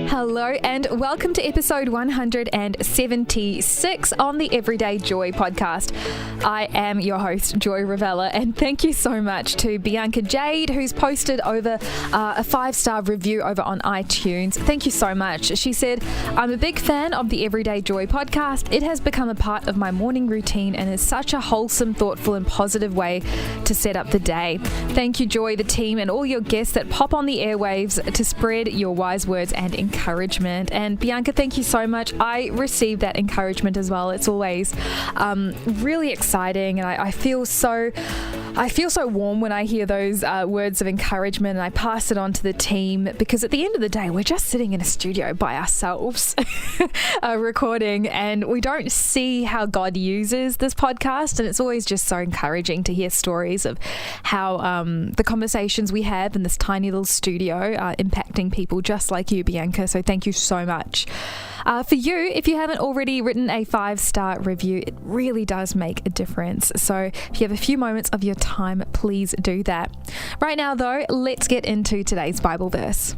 Hello and welcome to episode 176 on the Everyday Joy podcast. I am your host, Joy Ravella, and thank you so much to Bianca Jade, who's posted over a 5-star review over on iTunes. Thank you so much. She said, I'm a big fan of the Everyday Joy podcast. It has become a part of my morning routine and is such a wholesome, thoughtful and positive way to set up the day. Thank you, Joy, the team and all your guests that pop on the airwaves to spread your wise words and encouragement. And Bianca, thank you so much. I received that encouragement as well. It's always really exciting, and I feel so warm when I hear those words of encouragement, and I pass it on to the team, because at the end of the day, we're just sitting in a studio by ourselves recording, and we don't see how God uses this podcast, and it's always just so encouraging to hear stories of how the conversations we have in this tiny little studio are impacting people just like you, Bianca. So thank you so much. For you, if you haven't already written a 5-star review, it really does make a difference. So if you have a few moments of your time, please do that. Right now, though, let's get into today's Bible verse.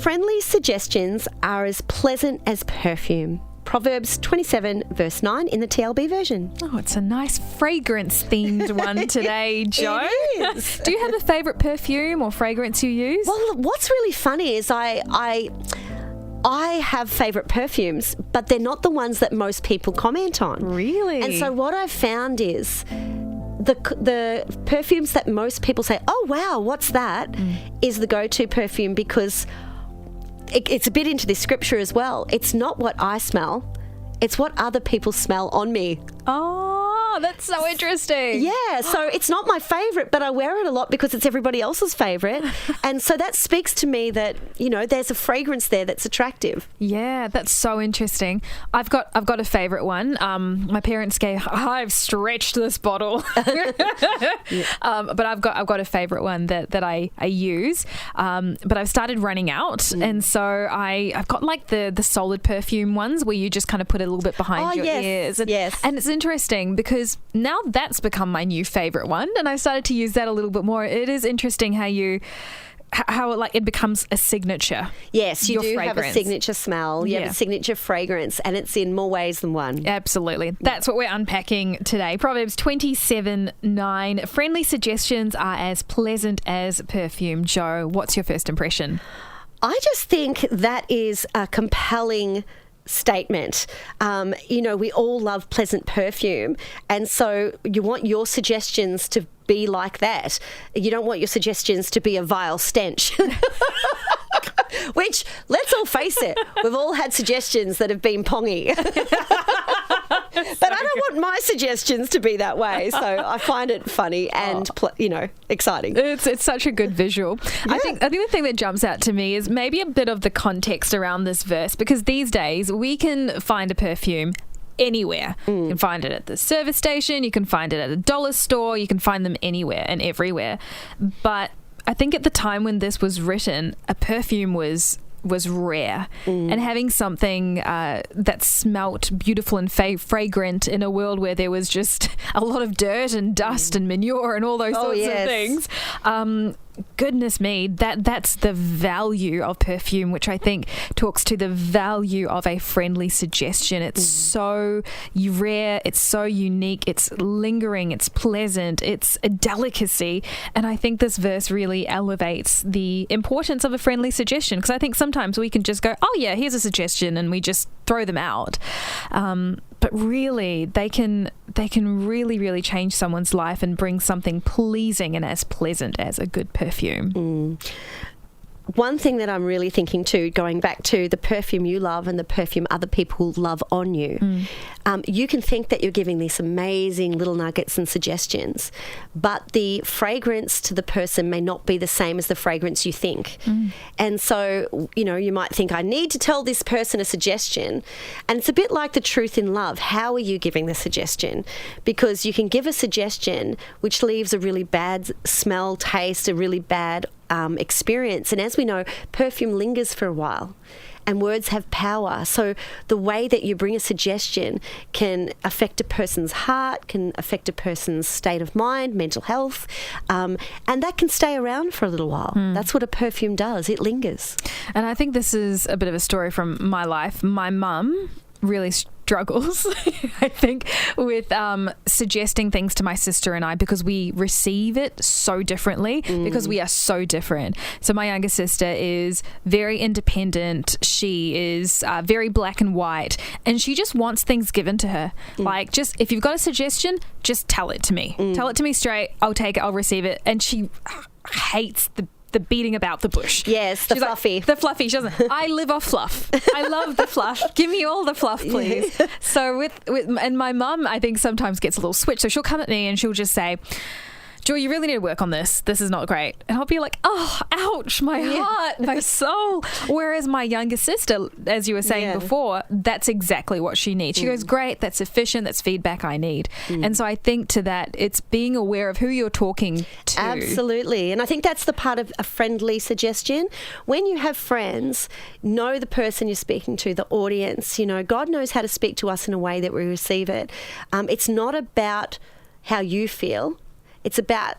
Friendly suggestions are as pleasant as perfume. Proverbs 27 verse 9 in the TLB version. Oh, it's a nice fragrance-themed one today, Jo. It is. Do you have a favourite perfume or fragrance you use? Well, what's really funny is I have favourite perfumes, but they're not the ones that most people comment on. Really? And so what I've found is the perfumes that most people say, oh, wow, what's that, is the go-to perfume, because it's a bit into this scripture as well. It's not what I smell, it's what other people smell on me. Oh, that's so interesting. Yeah, so it's not my favourite, but I wear it a lot because it's everybody else's favourite. And so that speaks to me that, you know, there's a fragrance there that's attractive. Yeah, that's so interesting. I've got a favourite one. My parents I've stretched this bottle. But I've got a favourite one that I use. But I've started running out, and so I've got like the solid perfume ones where you just kind of put it a little bit behind your ears. And it's interesting because now that's become my new favourite one, and I started to use that a little bit more. It is interesting how it becomes a signature. Yes, you do fragrance. Have a signature smell. You have a signature fragrance, and it's in more ways than one. Absolutely. That's what we're unpacking today. Proverbs 27:9. Friendly suggestions are as pleasant as perfume. Jo, what's your first impression? I just think that is a compelling statement. You know, we all love pleasant perfume, and so you want your suggestions to be like that. You don't want your suggestions to be a vile stench. Which, let's all face it, we've all had suggestions that have been pongy. But I don't want my suggestions to be that way, so I find it funny and exciting. It's such a good visual. Yeah. I think the thing that jumps out to me is maybe a bit of the context around this verse, because these days we can find a perfume anywhere. You can find it at the service station, you can find it at a dollar store, you can find them anywhere and everywhere. But I think at the time when this was written, a perfume was rare, and having something that smelt beautiful and fragrant in a world where there was just a lot of dirt and dust and manure and all those sorts of things. Goodness me, that's the value of perfume, which I think talks to the value of a friendly suggestion. It's so rare, it's so unique, it's lingering, it's pleasant, it's a delicacy, and I think this verse really elevates the importance of a friendly suggestion, because I think sometimes we can just go, oh yeah, here's a suggestion, and we just throw them out. But really, they can really, really change someone's life and bring something pleasing and as pleasant as a good perfume. One thing that I'm really thinking too, going back to the perfume you love and the perfume other people love on you, you can think that you're giving these amazing little nuggets and suggestions, but the fragrance to the person may not be the same as the fragrance you think. And so, you know, you might think, I need to tell this person a suggestion. And it's a bit like the truth in love. How are you giving the suggestion? Because you can give a suggestion which leaves a really bad smell, taste, a really bad experience. And as we know, perfume lingers for a while. and words have power. So the way that you bring a suggestion can affect a person's heart, can affect a person's state of mind, mental health, and that can stay around for a little while. That's what a perfume does. It lingers. And I think this is a bit of a story from my life. My mum really struggles, I think, with suggesting things to my sister and I, because we receive it so differently, because we are so different. So my younger sister is very independent. She is very black and white, and she just wants things given to her. Like, just if you've got a suggestion, just tell it to me. Tell it to me straight. I'll take it. I'll receive it. And she hates the beating about the bush. Yes, the She's fluffy. Like, the fluffy. She doesn't. I live off fluff. I love the fluff. Give me all the fluff, please. So and my mum, I think, sometimes gets a little switch. So she'll come at me and she'll just say, Joy, you really need to work on this. This is not great. And I'll be like, oh, ouch, my heart, my soul. Whereas my younger sister, as you were saying before, that's exactly what she needs. She goes, great, that's sufficient, that's feedback I need. And so I think to that, it's being aware of who you're talking to. Absolutely. And I think that's the part of a friendly suggestion. When you have friends, know the person you're speaking to, the audience. You know, God knows how to speak to us in a way that we receive it. It's not about how you feel. It's about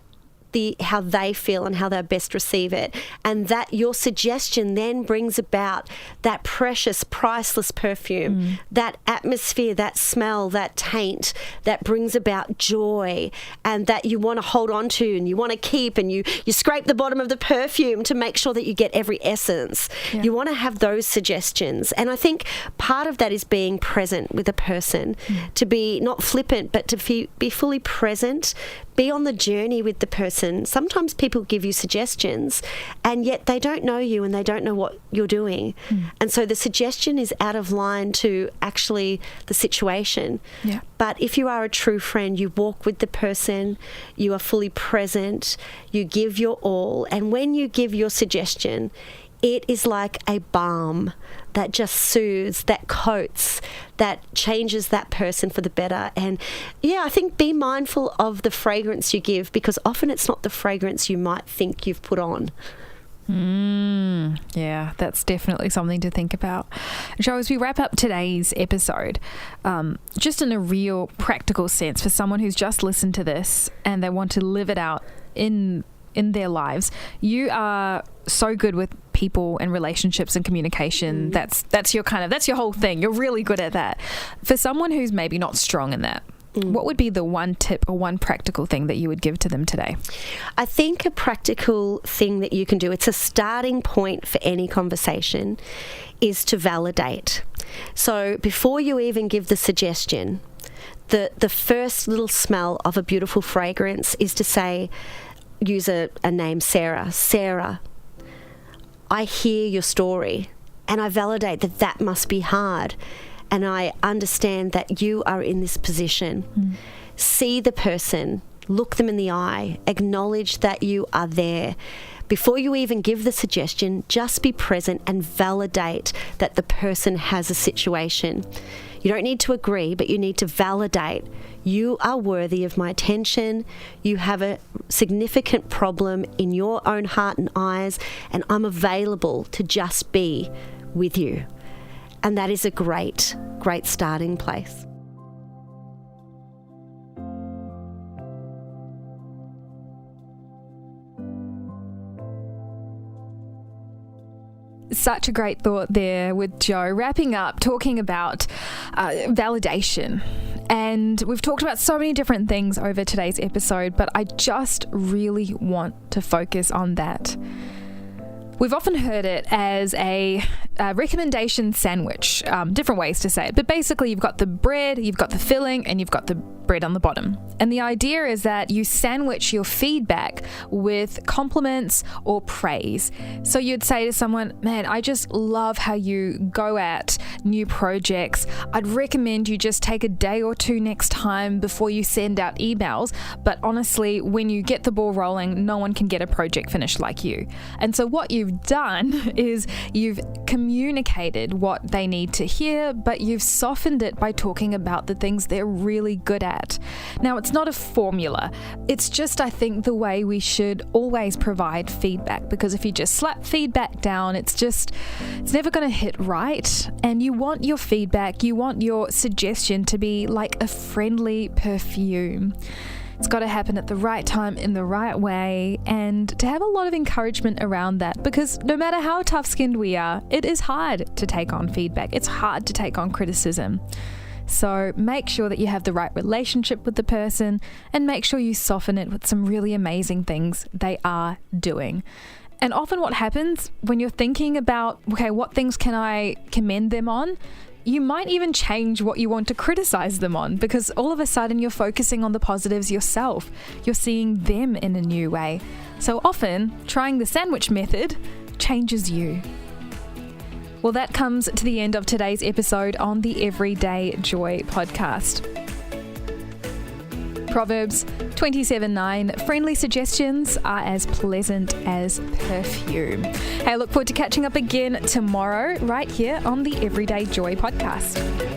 how they feel and how they best receive it. And that your suggestion then brings about that precious, priceless perfume, that atmosphere, that smell, that taint that brings about joy, and that you want to hold on to and you want to keep, and you scrape the bottom of the perfume to make sure that you get every essence. Yeah. You want to have those suggestions. And I think part of that is being present with a person, to be not flippant, but to be fully present, be on the journey with the person. Sometimes people give you suggestions and yet they don't know you and they don't know what you're doing. And so the suggestion is out of line to actually the situation. Yeah. But if you are a true friend, you walk with the person, you are fully present, you give your all. And when you give your suggestion, it is like a balm that just soothes, that coats, that changes that person for the better. And yeah, I think be mindful of the fragrance you give, because often it's not the fragrance you might think you've put on. Yeah, that's definitely something to think about. So as we wrap up today's episode, just in a real practical sense, for someone who's just listened to this and they want to live it out in their lives, you are so good with people and relationships and communication. That's your whole thing. You're really good at that. For someone who's maybe not strong in that, what would be the one tip or one practical thing that you would give to them today? I think a practical thing that you can do, it's a starting point for any conversation, is to validate. So before you even give the suggestion, the first little smell of a beautiful fragrance is to say, use a name, Sarah. Sarah, I hear your story and I validate that must be hard, and I understand that you are in this position. See the person, look them in the eye, acknowledge that you are there. Before you even give the suggestion, just be present and validate that the person has a situation. You don't need to agree, but you need to validate. You are worthy of my attention. You have a significant problem in your own heart and eyes, and I'm available to just be with you. And that is a great, great starting place. Such a great thought there with Joe. Wrapping up, talking about validation. And we've talked about so many different things over today's episode, but I just really want to focus on that. We've often heard it as a recommendation sandwich, different ways to say it. But basically, you've got the bread, you've got the filling, and you've got the bread on the bottom. And the idea is that you sandwich your feedback with compliments or praise. So you'd say to someone, man, I just love how you go at new projects. I'd recommend you just take a day or two next time before you send out emails. But honestly, when you get the ball rolling, no one can get a project finished like you. And so what you've done is you've communicated what they need to hear, but you've softened it by talking about the things they're really good at. that. Now, it's not a formula. It's just, I think, the way we should always provide feedback, because if you just slap feedback down, it's never going to hit right. And you want your feedback, you want your suggestion to be like a friendly perfume. It's got to happen at the right time in the right way, and to have a lot of encouragement around that, because no matter how tough-skinned we are, it is hard to take on feedback. It's hard to take on criticism. So make sure that you have the right relationship with the person, and make sure you soften it with some really amazing things they are doing. And often what happens when you're thinking about, okay, what things can I commend them on? You might even change what you want to criticize them on, because all of a sudden you're focusing on the positives yourself. You're seeing them in a new way. So often, trying the sandwich method changes you. Well, that comes to the end of today's episode on the Everyday Joy podcast. Proverbs 27:9, friendly suggestions are as pleasant as perfume. Hey, I look forward to catching up again tomorrow right here on the Everyday Joy podcast.